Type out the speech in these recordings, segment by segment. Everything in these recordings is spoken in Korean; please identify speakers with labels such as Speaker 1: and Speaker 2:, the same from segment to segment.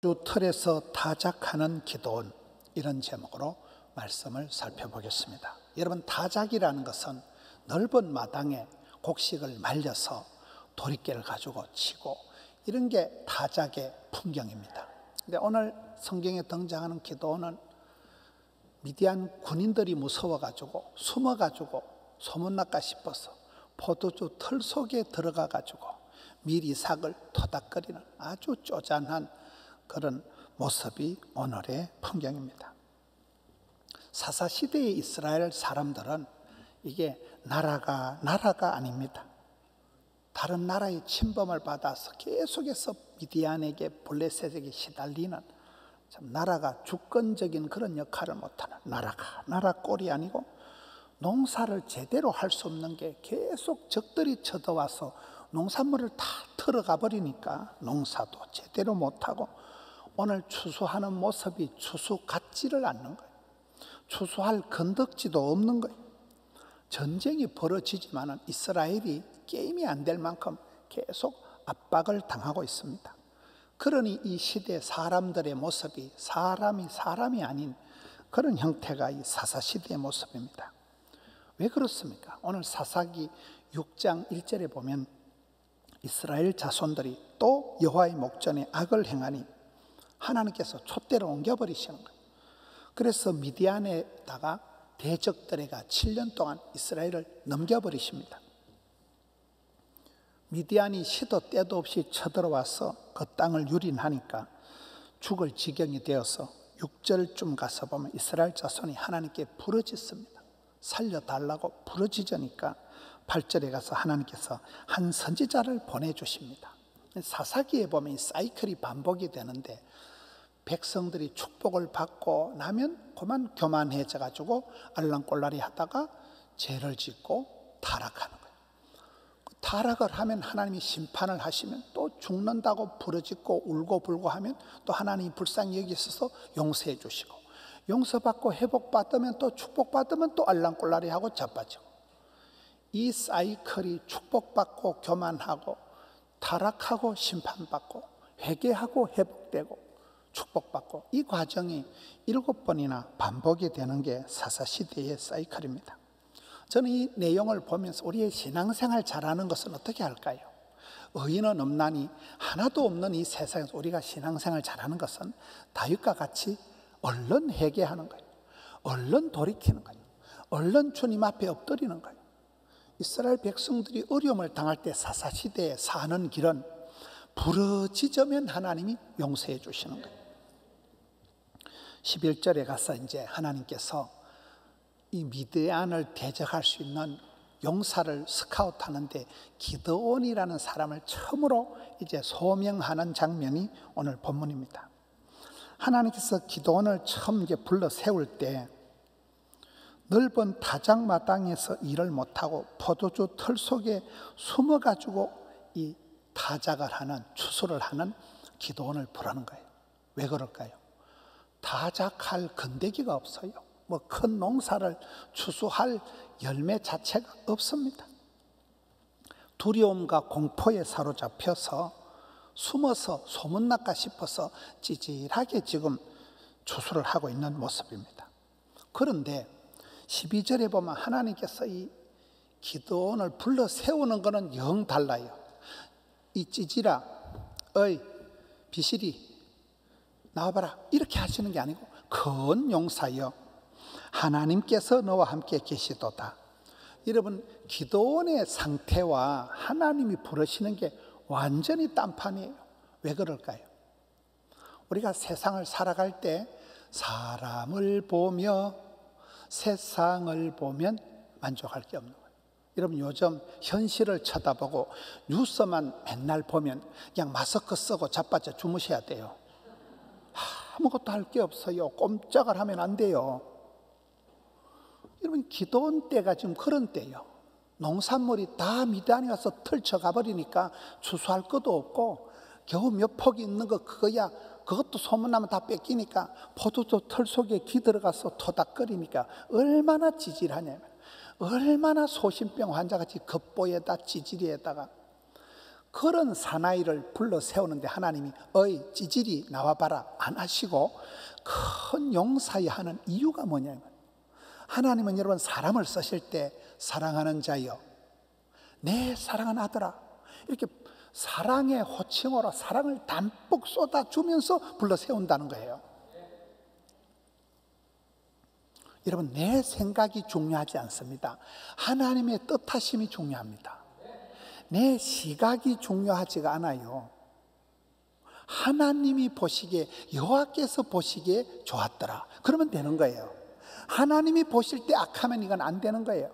Speaker 1: 주 틀에서 타작하는 기도원, 이런 제목으로 말씀을 살펴보겠습니다. 여러분, 타작이라는 것은 넓은 마당에 곡식을 말려서 도리깨를 가지고 치고 이런 게 타작의 풍경입니다. 근데 오늘 성경에 등장하는 기도원은 미디안 군인들이 무서워가지고 숨어가지고 소문날까 싶어서 포도주 틀 속에 들어가가지고 밀이삭을 토닥거리는 아주 쪼잔한 그런 모습이 오늘의 풍경입니다. 사사시대의 이스라엘 사람들은 이게 나라가 아닙니다. 다른 나라의 침범을 받아서 계속해서 미디안에게 블레셋에게 시달리는, 참 나라가 주권적인 그런 역할을 못하는 나라 꼴이 아니고, 농사를 제대로 할 수 없는 게 계속 적들이 쳐들어와서 농산물을 다 털어가 버리니까 농사도 제대로 못하고 오늘 추수하는 모습이 추수 같지를 않는 거예요. 추수할 건덕지도 없는 거예요. 전쟁이 벌어지지만 이스라엘이 게임이 안 될 만큼 계속 압박을 당하고 있습니다. 그러니 이 시대 사람들의 모습이 사람이 아닌 그런 형태가 이 사사시대의 모습입니다. 왜 그렇습니까? 오늘 사사기 6장 1절에 보면 이스라엘 자손들이 또 여호와의 목전에 악을 행하니 하나님께서 촛대로 옮겨버리시는 거예요. 그래서 미디안에다가 대적들에가 7년 동안 이스라엘을 넘겨버리십니다. 미디안이 시도 때도 없이 쳐들어와서 그 땅을 유린하니까 죽을 지경이 되어서 6절쯤 가서 보면 이스라엘 자손이 하나님께 부르짖습니다. 살려달라고 부르짖으니까 8절에 가서 하나님께서 한 선지자를 보내주십니다. 사사기에 보면 이 사이클이 반복이 되는데, 백성들이 축복을 받고 나면 그만 교만해져 가지고 알랑꼴라리 하다가 죄를 짓고 타락하는 거예요. 타락을 하면 하나님이 심판을 하시면 또 죽는다고 부르짖고 울고불고 하면 또 하나님이 불쌍히 여기셔서 용서해 주시고, 용서받고 회복받으면 또 축복받으면 또 알랑꼴라리 하고 자빠지고, 이 사이클이 축복받고 교만하고 타락하고 심판받고 회개하고 회복되고 축복받고, 이 과정이 7번이나 반복이 되는 게 사사시대의 사이클입니다. 저는 이 내용을 보면서 우리의 신앙생활 잘하는 것은 어떻게 할까요? 의인은 없나니 하나도 없는 이 세상에서 우리가 신앙생활 잘하는 것은 다윗과 같이 얼른 회개하는 거예요. 얼른 돌이키는 거예요. 얼른 주님 앞에 엎드리는 거예요. 이스라엘 백성들이 어려움을 당할 때 사사시대에 사는 길은 부르짖으면 하나님이 용서해 주시는 거예요. 11절에 가서 이제 하나님께서 이 미디안을 대적할 수 있는 용사를 스카우트하는데 기드온이라는 사람을 처음으로 이제 소명하는 장면이 오늘 본문입니다. 하나님께서 기드온을 처음 이제 불러 세울 때 넓은 타작마당에서 일을 못하고 포도주 틀 속에 숨어가지고 이 타작을 하는, 추수를 하는 기드온을 부르는 거예요. 왜 그럴까요? 타작할 건더기가 없어요. 뭐 큰 농사를 추수할 열매 자체가 없습니다. 두려움과 공포에 사로잡혀서 숨어서 소문날까 싶어서 찌질하게 지금 추수를 하고 있는 모습입니다. 그런데 12절에 보면 하나님께서 이 기드온을 불러 세우는 것은 영 달라요. 이 찌질아, 어이 비실이 나와봐라, 이렇게 하시는 게 아니고, 큰 용사여 하나님께서 너와 함께 계시도다. 여러분, 기드온의 상태와 하나님이 부르시는 게 완전히 딴판이에요. 왜 그럴까요? 우리가 세상을 살아갈 때 사람을 보며 세상을 보면 만족할 게 없는 거예요. 여러분, 요즘 현실을 쳐다보고 뉴스만 맨날 보면 그냥 마스크 쓰고 자빠져 주무셔야 돼요. 아무것도 할 게 없어요. 꼼짝을 하면 안 돼요. 여러분, 기드온 때가 지금 그런 때예요. 농산물이 다 미디안에 가서 털쳐가 버리니까 추수할 것도 없고, 겨우 몇 폭이 있는 거 그거야, 그것도 소문나면 다 뺏기니까 포도주 털 속에 기 들어가서 토닥거리니까 얼마나 찌질하냐면, 얼마나 소신병 환자같이 겉보에다 찌질이에다가 그런 사나이를 불러 세우는데 하나님이 어이 찌질이 나와봐라 안 하시고 큰 용사에 하는 이유가 뭐냐면, 하나님은 여러분 사람을 쓰실 때 사랑하는 자여 내 사랑하는 아들아 이렇게 사랑의 호칭으로 사랑을 담뿍 쏟아주면서 불러 세운다는 거예요. 여러분 내 생각이 중요하지 않습니다. 하나님의 뜻하심이 중요합니다. 내 시각이 중요하지가 않아요. 하나님이 보시기에, 여호와께서 보시기에 좋았더라 그러면 되는 거예요. 하나님이 보실 때 악하면 이건 안 되는 거예요.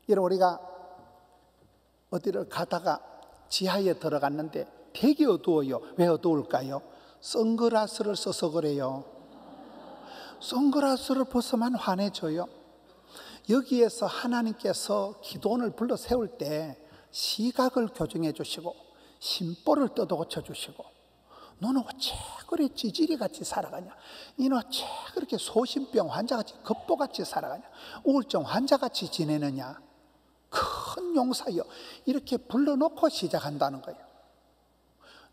Speaker 1: 여러분 우리가 어디를 가다가 지하에 들어갔는데 되게 어두워요. 왜 어두울까요? 선글라스를 써서 그래요. 선글라스를 벗으면 환해져요. 여기에서 하나님께서 기도원을 불러 세울 때 시각을 교정해 주시고 심보를 뜯어 고쳐 주시고, 너는 어째 그래 찌질이같이 살아가냐, 너는 어째 그렇게 소심병 환자같이 급보같이 살아가냐, 우울증 환자같이 지내느냐, 큰 용사여 이렇게 불러놓고 시작한다는 거예요.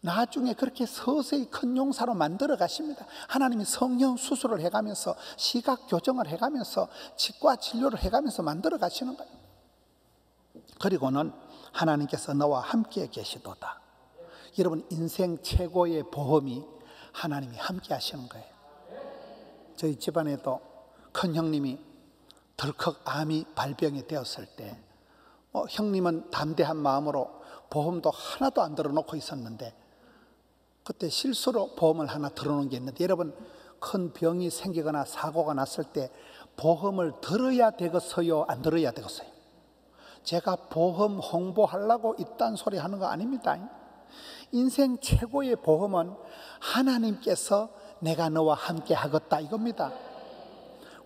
Speaker 1: 나중에 그렇게 서서히 큰 용사로 만들어 가십니다. 하나님이 성령 수술을 해가면서 시각 교정을 해가면서 치과 진료를 해가면서 만들어 가시는 거예요. 그리고는 하나님께서 너와 함께 계시도다. 여러분 인생 최고의 보험이 하나님이 함께 하시는 거예요. 저희 집안에도 큰 형님이 덜컥 암이 발병이 되었을 때 형님은 담대한 마음으로 보험도 하나도 안 들어놓고 있었는데, 그때 실수로 보험을 하나 들어놓은 게 있는데, 여러분 큰 병이 생기거나 사고가 났을 때 보험을 들어야 되겠어요, 안 들어야 되겠어요? 제가 보험 홍보하려고 이딴 소리 하는 거 아닙니다. 인생 최고의 보험은 하나님께서 내가 너와 함께 하겠다 이겁니다.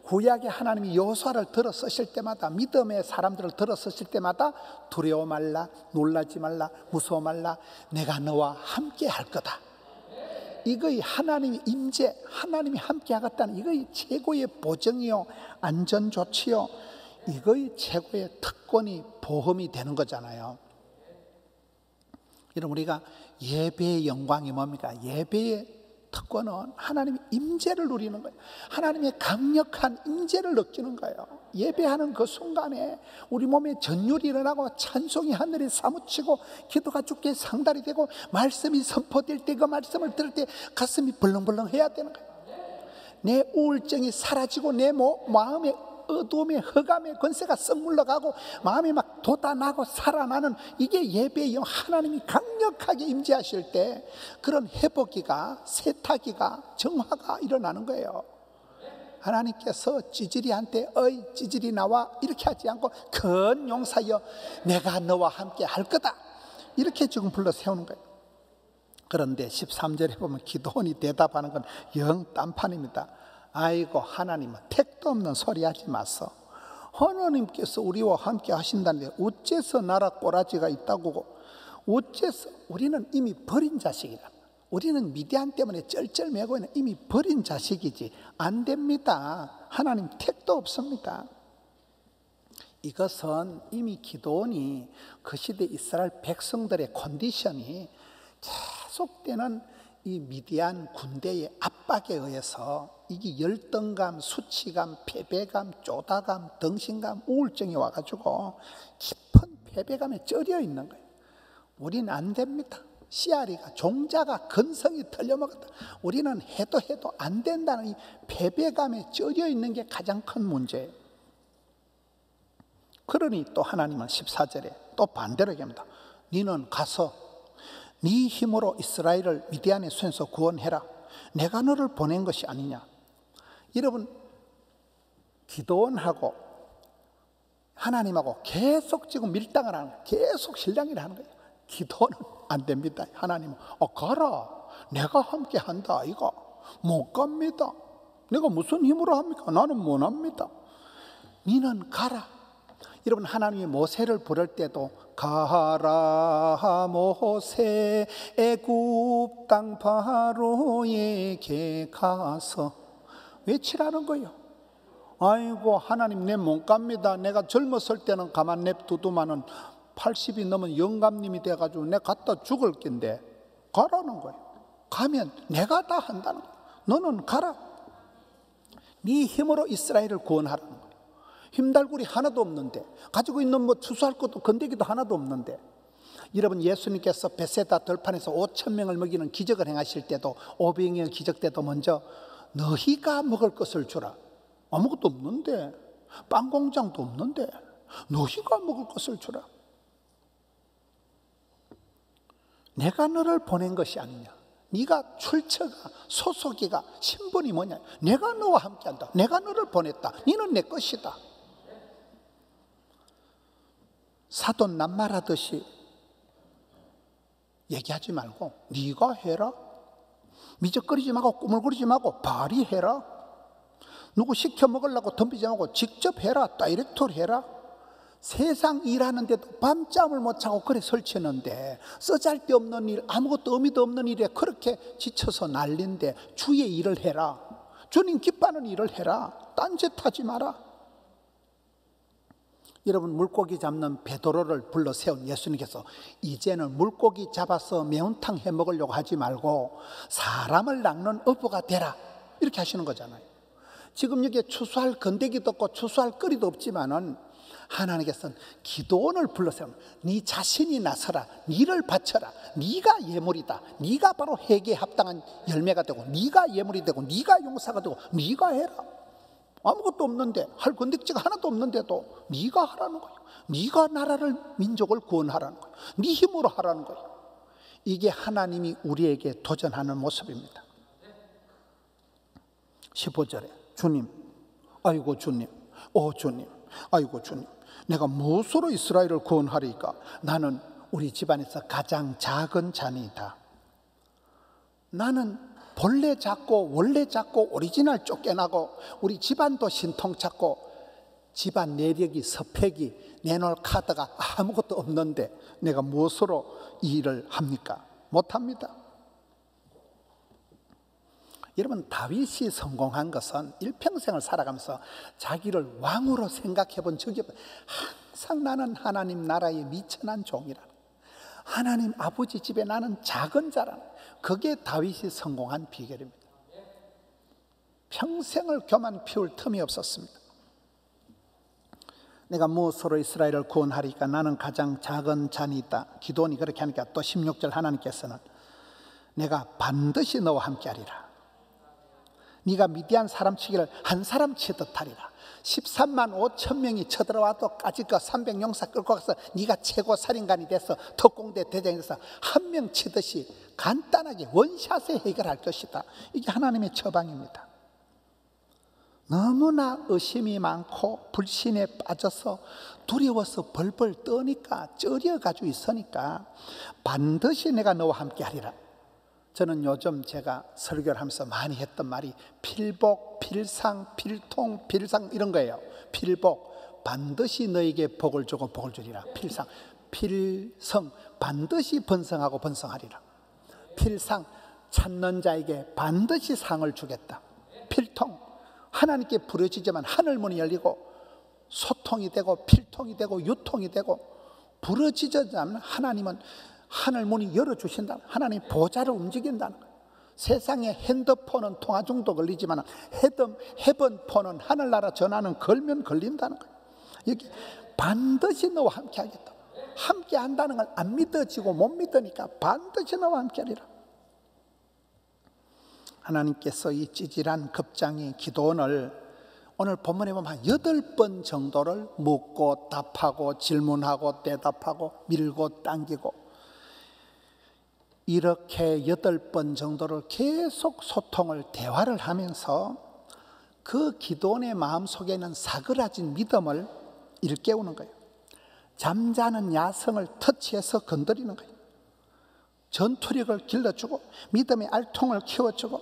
Speaker 1: 구약에 하나님이 여호수아를 들어 쓰실 때마다, 믿음의 사람들을 들어 쓰실 때마다 두려워 말라, 놀라지 말라, 무서워 말라, 내가 너와 함께 할 거다. 이거의 하나님의 임재, 하나님이 함께 하겠다는 이거의 최고의 보증이요, 안전 조치요, 이거의 최고의 특권이 보험이 되는 거잖아요. 여러분 우리가 예배의 영광이 뭡니까? 예배의 특권은 하나님의 임재를 누리는 거예요. 하나님의 강력한 임재를 느끼는 거예요. 예배하는 그 순간에 우리 몸에 전율이 일어나고 찬송이 하늘에 사무치고 기도가 주께 상달이 되고 말씀이 선포될 때 그 말씀을 들을 때 가슴이 벌렁벌렁 해야 되는 거예요. 내 우울증이 사라지고 내 마음의 어두움의 흑암의 권세가 썩 물러가고 마음이 막 돋아나고 살아나는, 이게 예배의 영, 하나님이 강력하게 임재하실 때 그런 회복기가, 세타기가, 정화가 일어나는 거예요. 하나님께서 찌질이한테 어이 찌질이 나와 이렇게 하지 않고 큰 용사여 내가 너와 함께 할 거다 이렇게 지금 불러 세우는 거예요. 그런데 13절에 보면 기도원이 대답하는 건 영 딴판입니다. 아이고 하나님은 택도 없는 소리 하지 마소. 하나님께서 우리와 함께 하신다는데 어째서 나라 꼬라지가 있다고, 어째서 우리는 이미 버린 자식이라, 우리는 미디안 때문에 쩔쩔매고 있는 이미 버린 자식이지 안 됩니다. 하나님 택도 없습니다. 이것은 이미 기도원이 그 시대 이스라엘 백성들의 컨디션이 계속되는 이 미디안 군대의 압박에 의해서 이게 열등감, 수치감, 패배감, 쪼다감, 덩신감, 우울증이 와가지고 깊은 패배감에 쩔여 있는 거예요. 우리는 안 됩니다. 씨알이가, 종자가 근성이 틀려먹었다. 우리는 해도 안 된다는 이 패배감에 쩔여 있는 게 가장 큰 문제예요. 그러니 또 하나님은 14절에 또 반대로 얘기합니다. 너는 가서 네 힘으로 이스라엘을 미디안의 손에서 구원해라. 내가 너를 보낸 것이 아니냐. 여러분 기도원하고 하나님하고 계속 지금 밀당을 하는 거예요. 계속 실랑이를 하는 거예요. 기도는 안 됩니다. 하나님은 가라. 내가 함께 한다. 이거 못 갑니다. 내가 무슨 힘으로 합니까? 나는 못 합니다. 너는 가라. 여러분 하나님이 모세를 부를 때도 가라 모세 애굽 땅 바로에게 가서 외치라는 거예요. 아이고 하나님 내 못 갑니다. 내가 젊었을 때는 가만 냅두더만은 80이 넘은 영감님이 돼가지고 내가 갖다 죽을 낀데 가라는 거예요. 가면 내가 다 한다는 거예요. 너는 가라. 네 힘으로 이스라엘을 구원하라는 거예요. 힘달굴이 하나도 없는데, 가지고 있는 뭐 주수할 것도 건더기도 하나도 없는데. 여러분, 예수님께서 베세다 들판에서 5,000명을 먹이는 기적을 행하실 때도, 오병이어 기적 때도 먼저 너희가 먹을 것을 주라. 아무것도 없는데, 빵 공장도 없는데 너희가 먹을 것을 주라. 내가 너를 보낸 것이 아니냐. 네가 출처가, 소속이가, 신분이 뭐냐. 내가 너와 함께한다. 내가 너를 보냈다. 너는 내 것이다. 사돈 낱말하듯이 얘기하지 말고 네가 해라. 미적거리지 말고 꾸물거리지 말고 발휘해라. 누구 시켜 먹으려고 덤비지 말고 직접 해라. 다이렉트로 해라. 세상 일하는데도 밤잠을 못 자고 그래 설치는데, 쓰잘데없는 일, 아무것도 의미도 없는 일에 그렇게 지쳐서 난린데 주의 일을 해라. 주님 기뻐하는 일을 해라. 딴짓하지 마라. 여러분, 물고기 잡는 베드로를 불러 세운 예수님께서 이제는 물고기 잡아서 매운탕 해 먹으려고 하지 말고 사람을 낚는 어부가 되라, 이렇게 하시는 거잖아요. 지금 여기에 추수할 건더기도 없고 추수할 거리도 없지만은 하나님께서는 기도원을 불러 세우는, 네 자신이 나서라. 네를 바쳐라. 네가 예물이다. 네가 바로 회개에 합당한 열매가 되고, 네가 예물이 되고, 네가 용사가 되고, 네가 해라. 아무것도 없는데, 할 건덕지가 하나도 없는데도 네가 하라는 거예요. 네가 나라를, 민족을 구원하라는 거예요. 네 힘으로 하라는 거예요. 이게 하나님이 우리에게 도전하는 모습입니다. 15절에 주님, 아이고 주님, 오 주님, 아이고 주님, 내가 무엇으로 이스라엘을 구원하리까? 나는 우리 집안에서 가장 작은 자니이다. 나는 본래 작고 원래 작고 오리지널 쫓겨나고 우리 집안도 신통찾고 집안 내력이 서팩이 내놓을 카드가 아무것도 없는데 내가 무엇으로 이 일을 합니까? 못합니다. 여러분, 다윗이 성공한 것은 일평생을 살아가면서 자기를 왕으로 생각해 본 적이 없어요. 항상 나는 하나님 나라의 미천한 종이라, 하나님 아버지 집에 나는 작은 자라. 그게 다윗이 성공한 비결입니다. 평생을 교만 피울 틈이 없었습니다. 내가 무엇으로 이스라엘을 구원하리까? 나는 가장 작은 자니이다. 기도원이 그렇게 하니까 또 16절 하나님께서는 내가 반드시 너와 함께하리라. 네가 미디안 사람 치기를 한 사람 치듯 하리라. 13만 5천 명이 쳐들어와도 까짓거 300용사 끌고 가서 네가 최고 살인관이 돼서 특공대 대장이 돼서 한 명 치듯이 간단하게 원샷에 해결할 것이다. 이게 하나님의 처방입니다. 너무나 의심이 많고 불신에 빠져서 두려워서 벌벌 떠니까, 쩌려가지고 있으니까 반드시 내가 너와 함께 하리라. 저는 요즘 제가 설교를 하면서 많이 했던 말이 필복, 필상, 필통, 필상 이런 거예요. 필복, 반드시 너에게 복을 주고 복을 주리라. 필상, 필성, 반드시 번성하고 번성하리라. 필상, 찾는 자에게 반드시 상을 주겠다. 필통, 하나님께 부르짖으면 하늘문이 열리고 소통이 되고 필통이 되고 유통이 되고, 부르짖으면 하나님은 하늘문이 열어주신다. 하나님 보좌를 움직인다는 거예요. 세상에 핸드폰은 통화 중독 걸리지만 헤븐폰은 하늘나라 전화는 걸면 걸린다는 거예요. 여기 반드시 너와 함께 하겠다. 함께 한다는 걸 안 믿어지고 못 믿으니까 반드시 너와 함께 하리라. 하나님께서 이 찌질한 급장이 기도원을 오늘 본문에 보면 한 8번 정도를 묻고 답하고 질문하고 대답하고 밀고 당기고, 이렇게 8번 정도를 계속 소통을, 대화를 하면서 그 기도원의 마음속에 있는 사그라진 믿음을 일깨우는 거예요. 잠자는 야성을 터치해서 건드리는 거예요. 전투력을 길러주고 믿음의 알통을 키워주고,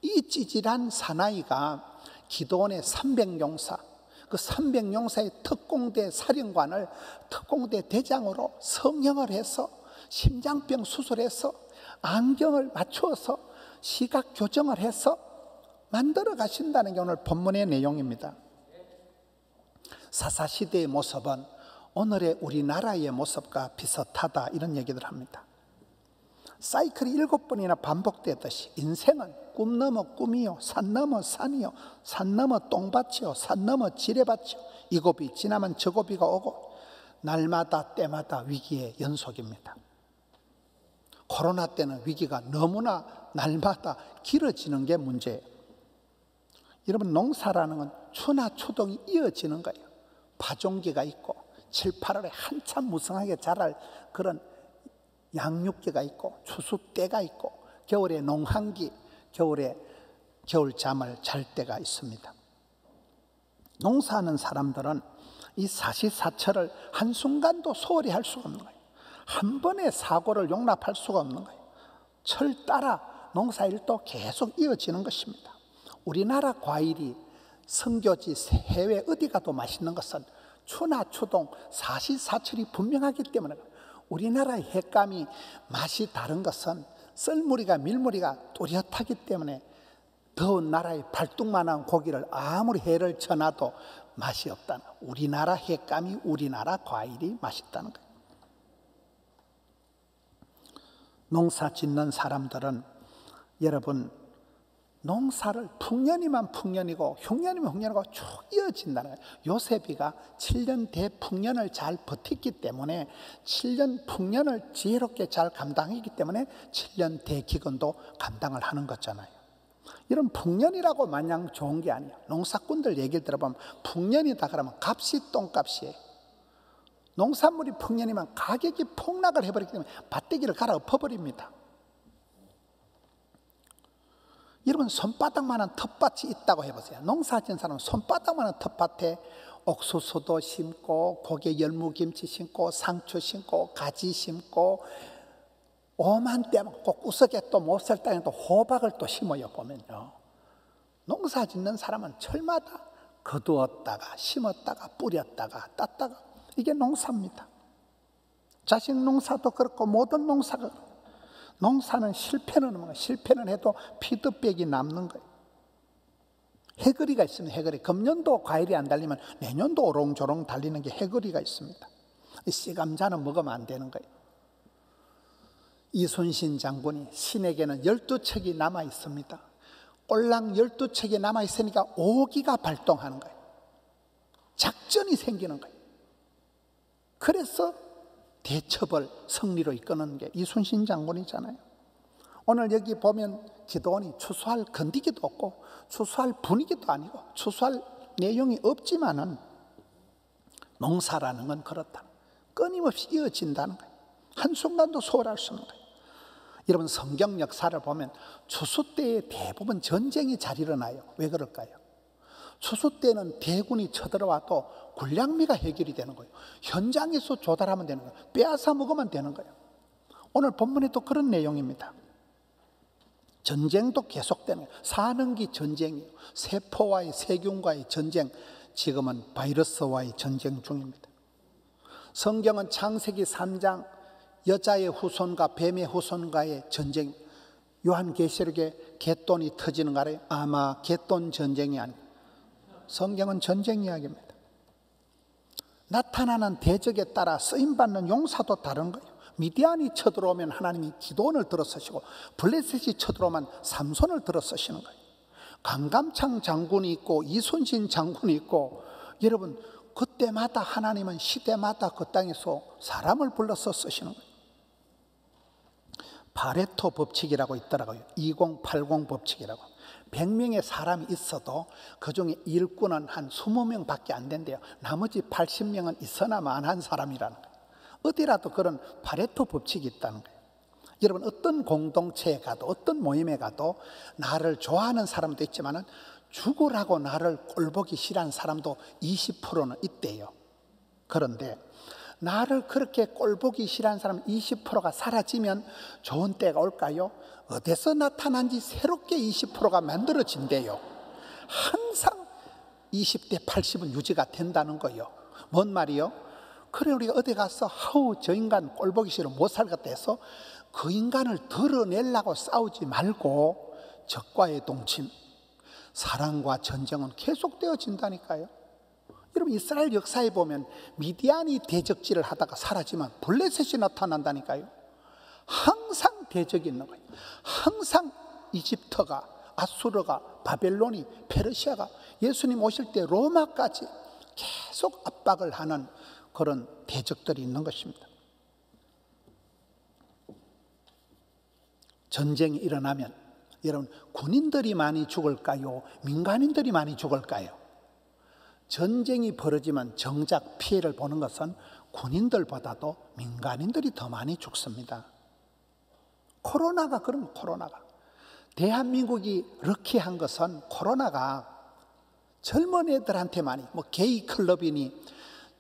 Speaker 1: 이 찌질한 사나이가 기도원의 300용사, 그 300용사의 특공대 사령관을 특공대 대장으로 성형을 해서 심장병 수술해서 안경을 맞추어서 시각 교정을 해서 만들어 가신다는 게 오늘 본문의 내용입니다. 사사시대의 모습은 오늘의 우리나라의 모습과 비슷하다 이런 얘기를 합니다. 사이클이 7번이나 반복되듯이 인생은 꿈 넘어 꿈이요, 산 넘어 산이요, 산 넘어 똥밭이요, 산 넘어 지뢰밭이요, 이 고비 지나면 저 고비가 오고 날마다 때마다 위기의 연속입니다. 코로나 때는 위기가 너무나 날마다 길어지는 게 문제예요. 여러분, 농사라는 건 추나 추동이 이어지는 거예요. 파종기가 있고 7, 8월에 한참 무성하게 자랄 그런 양육기가 있고 추수 때가 있고 겨울에 농한기, 겨울에 겨울잠을 잘 때가 있습니다. 농사하는 사람들은 이 사시사철을 한순간도 소홀히 할 수가 없는 거예요. 한 번의 사고를 용납할 수가 없는 거예요. 철 따라 농사일도 계속 이어지는 것입니다. 우리나라 과일이 선교지 해외 어디 가도 맛있는 것은 추나 추동 사시사철이 분명하기 때문에, 우리나라의 횟감이 맛이 다른 것은 썰무리가 밀무리가 또렷하기 때문에 더운 나라의 발뚝만한 고기를 아무리 해를 쳐놔도 맛이 없다는, 우리나라 횟감이 우리나라 과일이 맛있다는 거예요. 농사 짓는 사람들은 여러분 농사를 풍년이면 풍년이고 흉년이면 흉년이고 쭉 이어진다는 거예요. 요셉이가 7년 대풍년을 잘 버텼기 때문에 7년 풍년을 지혜롭게 잘 감당했기 때문에 7년 대기근도 감당을 하는 거잖아요. 이런 풍년이라고 마냥 좋은 게 아니에요. 농사꾼들 얘기를 들어보면 풍년이다 그러면 값이 똥값이에요. 농산물이 풍년이면 가격이 폭락을 해버리기 때문에 밭대기를 갈아엎어버립니다. 여러분, 손바닥만한 텃밭이 있다고 해보세요. 농사 지은 사람은 손바닥만한 텃밭에 옥수수도 심고 고개 열무김치 심고 상추 심고 가지 심고 오만 때면 꼭 구석에 또 못 살 땅에 또 호박을 또 심어요. 보면요, 농사 짓는 사람은 철마다 거두었다가 심었다가 뿌렸다가 땄다가, 이게 농사입니다. 자식 농사도 그렇고 모든 농사가 그렇고, 농사는 실패는 없는 거예요. 실패는 해도 피드백이 남는 거예요. 해거리가 있습니다. 해거리. 금년도 과일이 안 달리면 내년도 오롱조롱 달리는 게 해거리가 있습니다. 씨감자는 먹으면 안 되는 거예요. 이순신 장군이 신에게는 12척이 남아 있습니다. 꼴랑 12척이 남아 있으니까 오기가 발동하는 거예요. 작전이 생기는 거예요. 그래서 대첩을 승리로 이끄는 게 이순신 장군이잖아요. 오늘 여기 보면 기도원이 추수할 건디기도 없고 추수할 분위기도 아니고 추수할 내용이 없지만은 농사라는 건 그렇다. 끊임없이 이어진다는 거예요. 한순간도 소홀할 수 없는 거예요. 여러분, 성경 역사를 보면 추수 때에 대부분 전쟁이 잘 일어나요. 왜 그럴까요? 추수 때는 대군이 쳐들어와도 군량미가 해결이 되는 거예요. 현장에서 조달하면 되는 거예요. 빼앗아 먹으면 되는 거예요. 오늘 본문에도 그런 내용입니다. 전쟁도 계속되는 거예요. 사는기 전쟁이에요. 세포와의 세균과의 전쟁, 지금은 바이러스와의 전쟁 중입니다. 성경은 창세기 3장 여자의 후손과 뱀의 후손과의 전쟁, 요한계시록에 갯돈이 터지는 거 알아요? 아마 갯돈 전쟁이 아니고 성경은 전쟁 이야기입니다. 나타나는 대적에 따라 쓰임받는 용사도 다른 거예요. 미디안이 쳐들어오면 하나님이 기도원을 들어서시고 블레셋이 쳐들어오면 삼손을 들어서시는 거예요. 강감창 장군이 있고 이순신 장군이 있고, 여러분 그때마다 하나님은 시대마다 그 땅에서 사람을 불러서 쓰시는 거예요. 파레토 법칙이라고 있더라고요. 2080 법칙이라고. 100명의 사람이 있어도 그중에 일꾼은 한 20명밖에 안 된대요. 나머지 80명은 있으나 만한 사람이라는 거예요. 어디라도 그런 파레토 법칙이 있다는 거예요. 여러분, 어떤 공동체에 가도 어떤 모임에 가도 나를 좋아하는 사람도 있지만 죽으라고 나를 꼴보기 싫어하는 사람도 20%는 있대요. 그런데 나를 그렇게 꼴보기 싫어하는 사람 20%가 사라지면 좋은 때가 올까요? 어디서 나타난지 새롭게 20%가 만들어진대요. 항상 20대 80은 유지가 된다는 거예요. 뭔 말이요? 그래, 우리가 어디 가서 하우 저 인간 꼴보기 싫어 못 살겠다 해서 그 인간을 드러내려고 싸우지 말고 적과의 동침, 사랑과 전쟁은 계속되어진다니까요. 여러분, 여러분 이스라엘 역사에 보면 미디안이 대적질을 하다가 사라지면 블레셋이 나타난다니까요. 항상 대적이 있는 거예요. 항상 이집트가, 아수르가, 바벨론이, 페르시아가, 예수님 오실 때 로마까지 계속 압박을 하는 그런 대적들이 있는 것입니다. 전쟁이 일어나면 여러분 군인들이 많이 죽을까요? 민간인들이 많이 죽을까요? 전쟁이 벌어지면 정작 피해를 보는 것은 군인들보다도 민간인들이 더 많이 죽습니다. 코로나가 그런 코로나가 대한민국이 럭키한 것은 코로나가 젊은 애들한테 많이 게이 클럽이니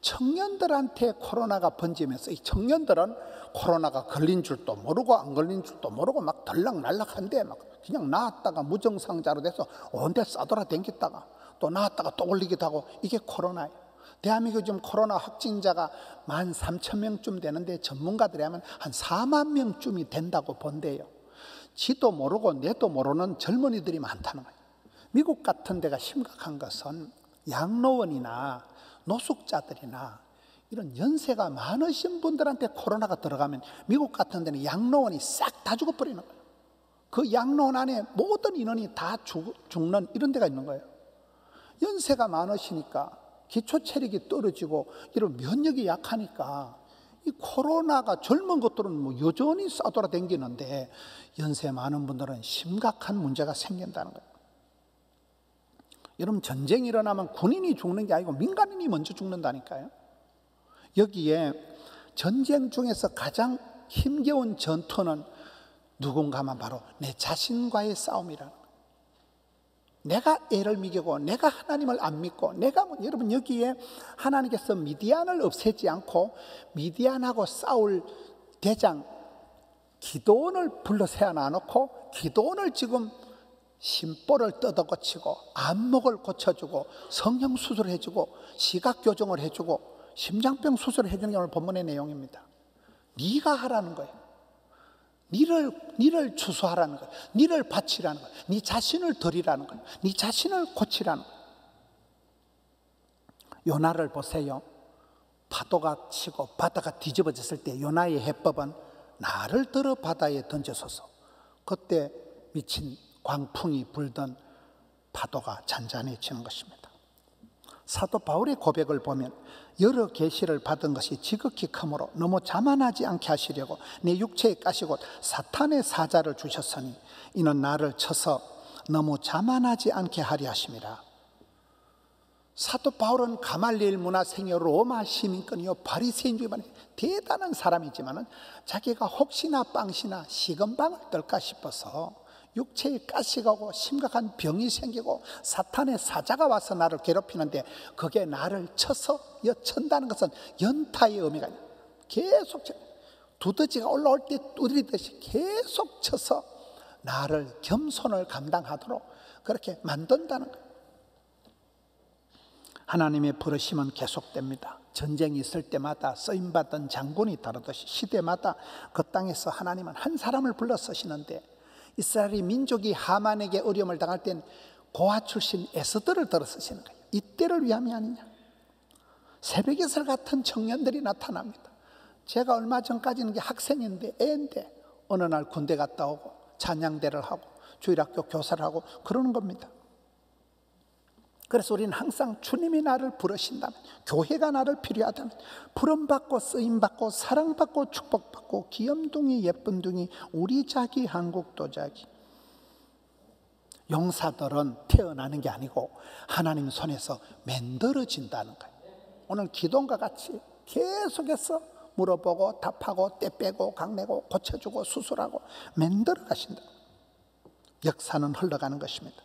Speaker 1: 청년들한테 코로나가 번지면서 이 청년들은 코로나가 걸린 줄도 모르고 안 걸린 줄도 모르고 막 들락날락한데 막 그냥 나았다가 무증상자로 돼서 온데 싸돌아다녔다가 또 나았다가 또 올리기도 하고 이게 코로나예요. 대한민국 지금 코로나 확진자가 13,000명쯤 되는데 전문가들이 하면 한 4만 명쯤이 된다고 본대요. 지도 모르고 내도 모르는 젊은이들이 많다는 거예요. 미국 같은 데가 심각한 것은 양로원이나 노숙자들이나 이런 연세가 많으신 분들한테 코로나가 들어가면 미국 같은 데는 양로원이 싹 다 죽어버리는 거예요. 그 양로원 안에 모든 인원이 다 죽는 이런 데가 있는 거예요. 연세가 많으시니까 기초 체력이 떨어지고 이런 면역이 약하니까 이 코로나가 젊은 것들은 여전히 싸돌아다니는데 연세 많은 분들은 심각한 문제가 생긴다는 거예요. 여러분 전쟁이 일어나면 군인이 죽는 게 아니고 민간인이 먼저 죽는다니까요. 여기에 전쟁 중에서 가장 힘겨운 전투는 누군가 하면 바로 내 자신과의 싸움이라는 거예요. 내가 애를 미기고 내가 하나님을 안 믿고 여러분 여기에 하나님께서 미디안을 없애지 않고 미디안하고 싸울 대장 기드온을 불러 세워놔놓고 기드온을 지금 심볼을 뜯어 고치고 안목을 고쳐주고 성형 수술을 해주고 시각 교정을 해주고 심장병 수술을 해주는 게 오늘 본문의 내용입니다. 네가 하라는 거예요. 니를 추수하라는 거예요. 니를 바치라는 거예요. 네 자신을 드리라는 거예요. 네 자신을 고치라는 거예요. 요나를 보세요. 파도가 치고 바다가 뒤집어졌을 때 요나의 해법은 나를 들어 바다에 던져서서 그때 미친 광풍이 불던 파도가 잔잔해지는 것입니다. 사도 바울의 고백을 보면 여러 계시를 받은 것이 지극히 크므로 너무 자만하지 않게 하시려고 내 육체에 까시고 사탄의 사자를 주셨으니 이는 나를 쳐서 너무 자만하지 않게 하려 하심이라. 사도 바울은 가말리엘 문화생이요 로마 시민권이요 바리새인 중에 대단한 사람이지만 자기가 혹시나 빵시나 식은방을 떨까 싶어서 육체에 가시가 오고 심각한 병이 생기고 사탄의 사자가 와서 나를 괴롭히는데 그게 나를 쳐서 쳐다는 것은 연타의 의미가 있어요. 계속 두더지가 올라올 때 두드리듯이 계속 쳐서 나를 겸손을 감당하도록 그렇게 만든다는 거예요. 하나님의 부르심은 계속됩니다. 전쟁이 있을 때마다 쓰임받던 장군이 다르듯이 시대마다 그 땅에서 하나님은 한 사람을 불러 쓰시는데 이스라엘의 민족이 하만에게 어려움을 당할 땐 고아 출신 에스더를 들어 쓰시는 거예요. 이때를 위함이 아니냐. 새벽에서 같은 청년들이 나타납니다. 제가 얼마 전까지는 학생인데 애인데 어느 날 군대 갔다 오고 찬양대를 하고 주일학교 교사를 하고 그러는 겁니다. 그래서 우리는 항상 주님이 나를 부르신다면, 교회가 나를 필요하다면, 부름받고 쓰임받고 사랑받고 축복받고 귀염둥이 예쁜둥이 우리 자기 한국 도자기. 용사들은 태어나는 게 아니고 하나님 손에서 만들어진다는 거예요. 오늘 기도원과 같이 계속해서 물어보고 답하고 때 빼고 강내고 고쳐주고 수술하고 만들어 가신다. 역사는 흘러가는 것입니다.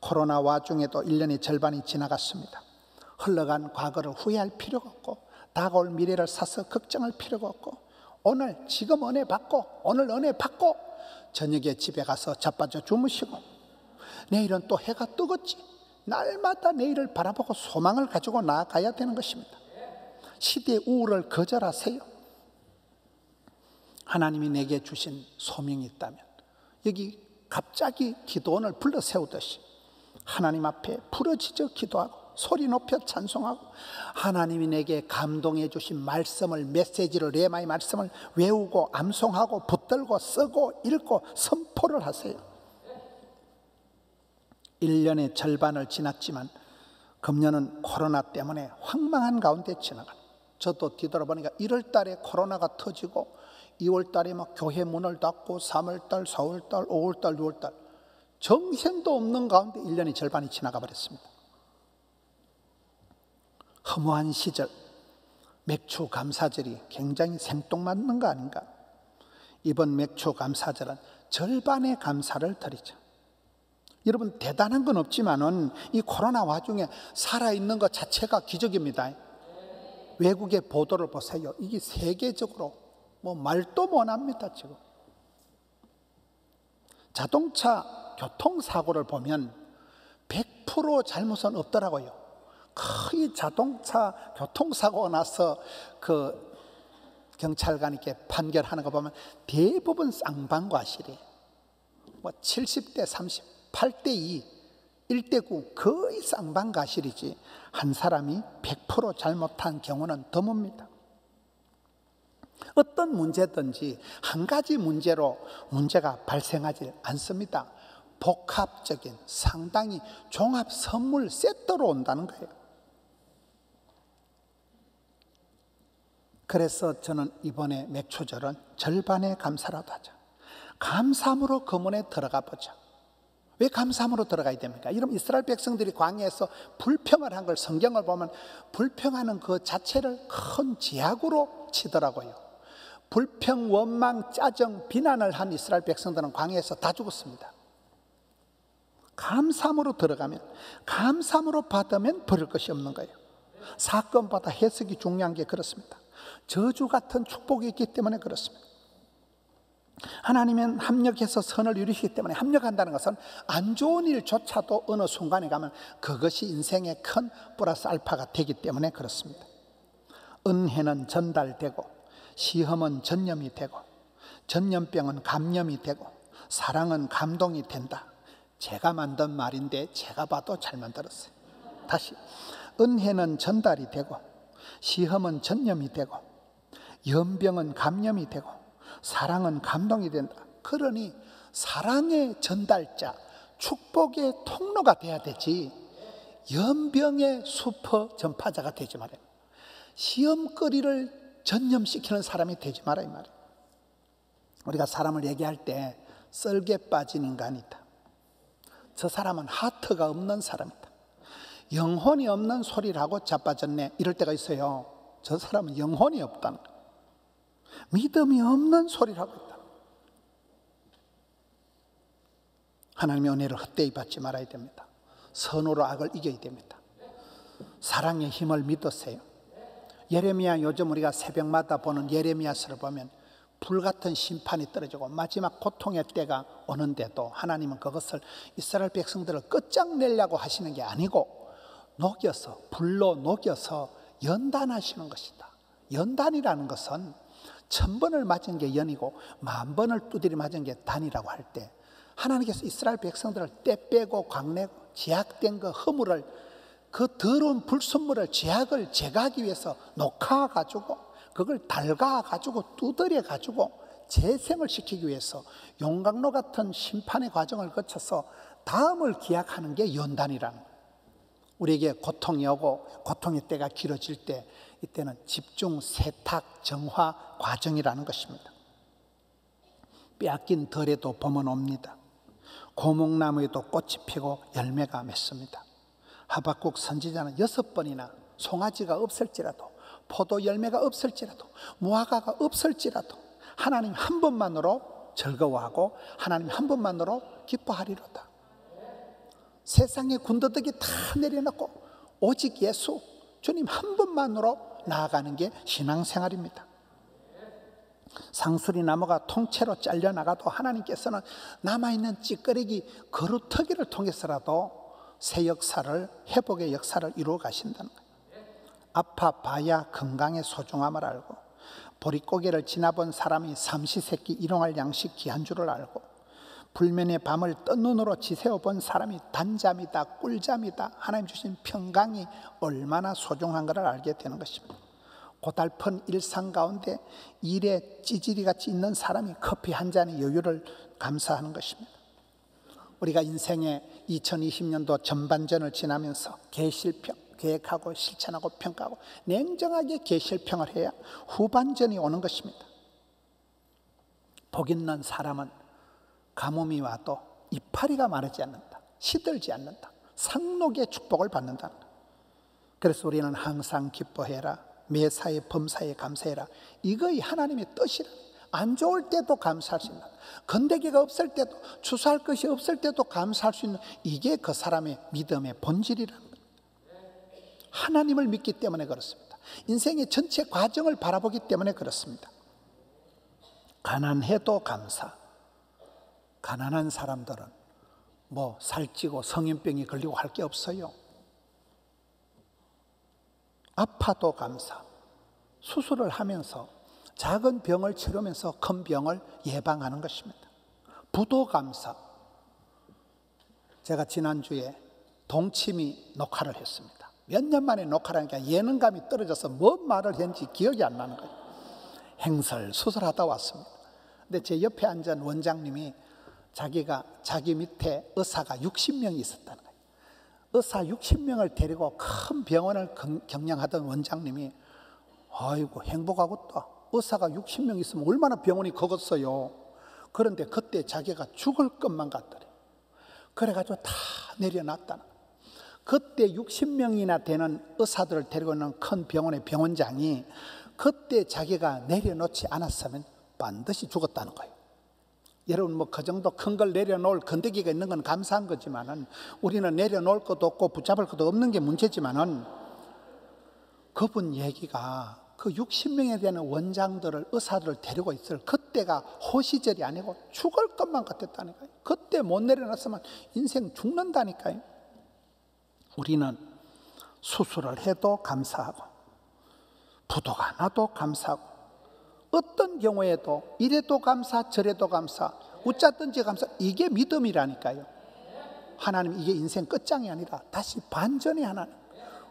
Speaker 1: 코로나 와중에도 1년의 절반이 지나갔습니다. 흘러간 과거를 후회할 필요가 없고 다가올 미래를 사서 걱정할 필요가 없고 오늘 지금 은혜 받고 오늘 은혜 받고 저녁에 집에 가서 자빠져 주무시고 내일은 또 해가 뜨겠지. 날마다 내일을 바라보고 소망을 가지고 나아가야 되는 것입니다. 시대의 우울을 거절하세요. 하나님이 내게 주신 소명이 있다면 여기 갑자기 기도원을 불러 세우듯이 하나님 앞에 부르짖어 기도하고 소리 높여 찬송하고 하나님이 내게 감동해 주신 말씀을, 메시지를, 레마의 말씀을 외우고 암송하고 붙들고 쓰고 읽고 선포를 하세요. 1년의 절반을 지났지만 금년은 코로나 때문에 황망한 가운데 지나가. 저도 뒤돌아보니까 1월 달에 코로나가 터지고 2월 달에 막 교회 문을 닫고 3월 달, 4월 달, 5월 달, 6월 달 정신도 없는 가운데 1년의 절반이 지나가 버렸습니다. 허무한 시절, 맥주 감사절이 굉장히 생뚱맞는 거 아닌가? 이번 맥주 감사절은 절반의 감사를 드리죠. 여러분, 대단한 건 없지만은 이 코로나 와중에 살아있는 것 자체가 기적입니다. 외국의 보도를 보세요. 이게 세계적으로 뭐 말도 못합니다. 지금 자동차 교통사고를 보면 100% 잘못은 없더라고요. 거의 자동차 교통사고가 나서 그 경찰관이 이렇게 판결하는 거 보면 대부분 쌍방과실이에요. 뭐 70대 30, 8대 2, 1대 9 거의 쌍방과실이지 한 사람이 100% 잘못한 경우는 드뭅니다. 어떤 문제든지 한 가지 문제로 문제가 발생하지 않습니다. 복합적인 상당히 종합 선물 세트로 온다는 거예요. 그래서 저는 이번에 맥주절은 절반의 감사라도 하자. 감사함으로 그 문에 들어가 보자. 왜 감사함으로 들어가야 됩니까? 이런 이스라엘 백성들이 광야에서 불평을 한 걸 성경을 보면 불평하는 그 자체를 큰 제약으로 치더라고요. 불평, 원망, 짜증, 비난을 한 이스라엘 백성들은 광야에서 다 죽었습니다. 감사함으로 들어가면, 감사함으로 받으면 버릴 것이 없는 거예요. 사건보다 해석이 중요한 게 그렇습니다. 저주 같은 축복이 있기 때문에 그렇습니다. 하나님은 합력해서 선을 이루시기 때문에, 합력한다는 것은 안 좋은 일조차도 어느 순간에 가면 그것이 인생의 큰 플러스 알파가 되기 때문에 그렇습니다. 은혜는 전달되고, 시험은 전염이 되고, 전염병은 감염이 되고, 사랑은 감동이 된다. 제가 만든 말인데 제가 봐도 잘 만들었어요. 다시, 은혜는 전달이 되고, 시험은 전염이 되고, 연병은 감염이 되고, 사랑은 감동이 된다. 그러니 사랑의 전달자, 축복의 통로가 돼야 되지, 연병의 슈퍼 전파자가 되지 말아요. 시험거리를 전염시키는 사람이 되지 말아요, 이 말이에요. 우리가 사람을 얘기할 때 썰개 빠진 인간이다, 저 사람은 하트가 없는 사람이다, 영혼이 없는 소리를 하고 자빠졌네, 이럴 때가 있어요. 저 사람은 영혼이 없다는 거예요. 믿음이 없는 소리를 하고 있다. 하나님의 은혜를 헛되이 받지 말아야 됩니다. 선으로 악을 이겨야 됩니다. 사랑의 힘을 믿으세요. 예레미야, 요즘 우리가 새벽마다 보는 예레미야서를 보면 불같은 심판이 떨어지고 마지막 고통의 때가 오는데도 하나님은 그것을 이스라엘 백성들을 끝장내려고 하시는 게 아니고 녹여서, 불로 녹여서 연단하시는 것이다. 연단이라는 것은 1000번을 맞은 게 연이고 10,000번을 두드려 맞은 게 단이라고 할 때, 하나님께서 이스라엘 백성들을 떼 빼고 광내고 제약된 그 허물을, 그 더러운 불순물을, 제약을 제거하기 위해서 녹아가지고 그걸 달가가지고 두드려가지고 재생을 시키기 위해서 용광로 같은 심판의 과정을 거쳐서 다음을 기약하는 게 연단이라는 거예요. 우리에게 고통이 오고 고통의 때가 길어질 때, 이때는 집중 세탁 정화 과정이라는 것입니다. 빼앗긴 덜에도 봄은 옵니다. 고목나무에도 꽃이 피고 열매가 맺습니다. 하박국 선지자는 6번이나 송아지가 없을지라도, 포도 열매가 없을지라도, 무화과가 없을지라도 하나님 한 번만으로 즐거워하고 하나님 한 번만으로 기뻐하리로다. 세상의 군더더기 다 내려놓고 오직 예수, 주님 한 분만으로 나아가는 게 신앙생활입니다. 상수리 나무가 통째로 잘려나가도 하나님께서는 남아있는 찌끄레기 거루터기를 통해서라도 새 역사를, 회복의 역사를 이루어 가신다는 거예요. 아파봐야 건강의 소중함을 알고, 보릿고개를 지나본 사람이 삼시세끼 일용할 양식 귀한 줄을 알고, 불면의 밤을 뜬 눈으로 지새워 본 사람이 단잠이다 꿀잠이다 하나님 주신 평강이 얼마나 소중한 것을 알게 되는 것입니다. 고달픈 일상 가운데 일에 찌질이 같이 있는 사람이 커피 한 잔의 여유를 감사하는 것입니다. 우리가 인생의 2020년도 전반전을 지나면서 계실평, 계획하고 실천하고 평가하고 냉정하게 계실평을 해야 후반전이 오는 것입니다. 복 있는 사람은 가뭄이 와도 이파리가 마르지 않는다, 시들지 않는다, 상록의 축복을 받는다. 그래서 우리는 항상 기뻐해라, 매사에 범사에 감사해라, 이거이 하나님의 뜻이라. 안 좋을 때도 감사할 수 있는, 건더기가 없을 때도, 추수할 것이 없을 때도 감사할 수 있는, 이게 그 사람의 믿음의 본질이라는 겁니다. 하나님을 믿기 때문에 그렇습니다. 인생의 전체 과정을 바라보기 때문에 그렇습니다. 가난해도 감사. 가난한 사람들은 뭐 살찌고 성인병이 걸리고 할 게 없어요. 아파도 감사. 수술을 하면서 작은 병을 치르면서 큰 병을 예방하는 것입니다. 부도 감사. 제가 지난주에 동치미 녹화를 했습니다. 몇 년 만에 녹화를 하니까 예능감이 떨어져서 뭔 말을 했는지 기억이 안 나는 거예요. 행설 수술하다 왔습니다. 근데 제 옆에 앉은 원장님이 자기 밑에 의사가 60명이 있었다는 거예요. 의사 60명을 데리고 큰 병원을 경영하던 원장님이 아이고 행복하겠다. 의사가 60명 있으면 얼마나 병원이 크겠어요. 그런데 그때 자기가 죽을 것만 같더래요. 그래가지고 다 내려놨다는 거예요. 그때 60명이나 되는 의사들을 데리고 있는 큰 병원의 병원장이 그때 자기가 내려놓지 않았으면 반드시 죽었다는 거예요. 여러분 뭐 그 정도 큰 걸 내려놓을 건더기가 있는 건 감사한 거지만은 우리는 내려놓을 것도 없고 붙잡을 것도 없는 게 문제지만은 그분 얘기가 그 60명에 되는 원장들을 의사들을 데리고 있을 그때가 호시절이 아니고 죽을 것만 같았다는 거예요. 그때 못 내려놨으면 인생 죽는다니까요. 우리는 수술을 해도 감사하고 부도가 나도 감사하고 어떤 경우에도 이래도 감사 저래도 감사 웃자든지 감사, 이게 믿음이라니까요. 하나님 이게 인생 끝장이 아니라 다시 반전이 하나님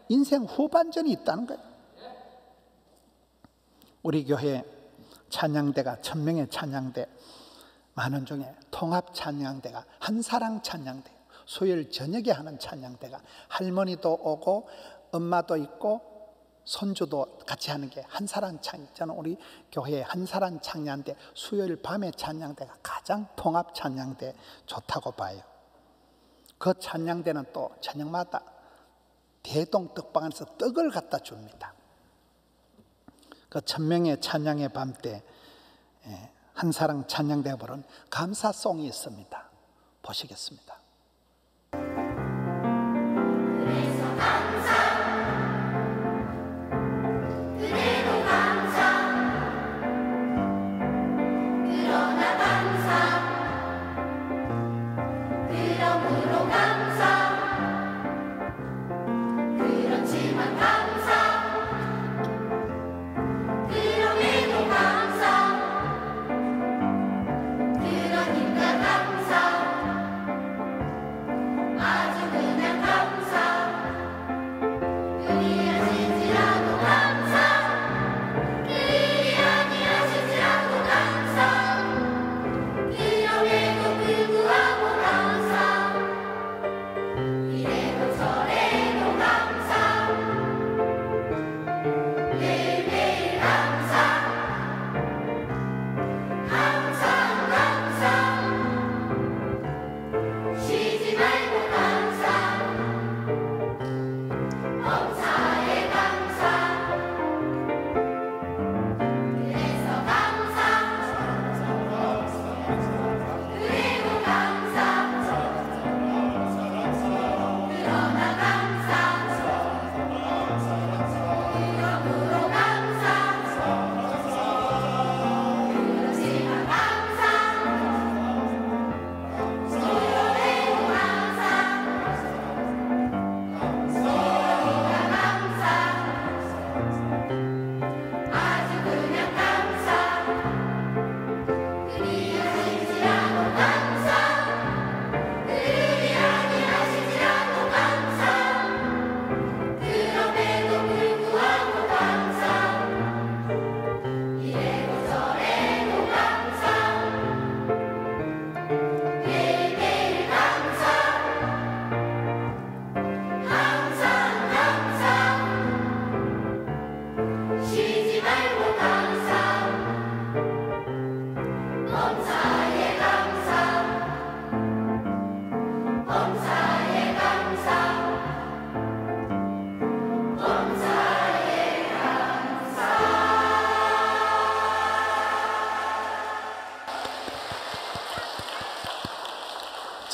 Speaker 1: 인생 후반전이 있다는 거예요. 우리 교회 찬양대가 1000명의 찬양대 많은 중에 통합 찬양대가 한사랑 찬양대, 수요일 저녁에 하는 찬양대가 할머니도 오고 엄마도 있고 손주도 같이 하는 게 한사랑 찬양. 저는 우리 교회의 한사랑 찬양대 수요일 밤에 찬양대가 가장 통합 찬양대 좋다고 봐요. 그 찬양대는 또 저녁마다 대동 떡방에서 떡을 갖다 줍니다. 그 1000명의 찬양의 밤 때 한사랑 찬양대가 부른 감사송이 있습니다. 보시겠습니다.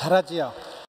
Speaker 1: 잘하지요.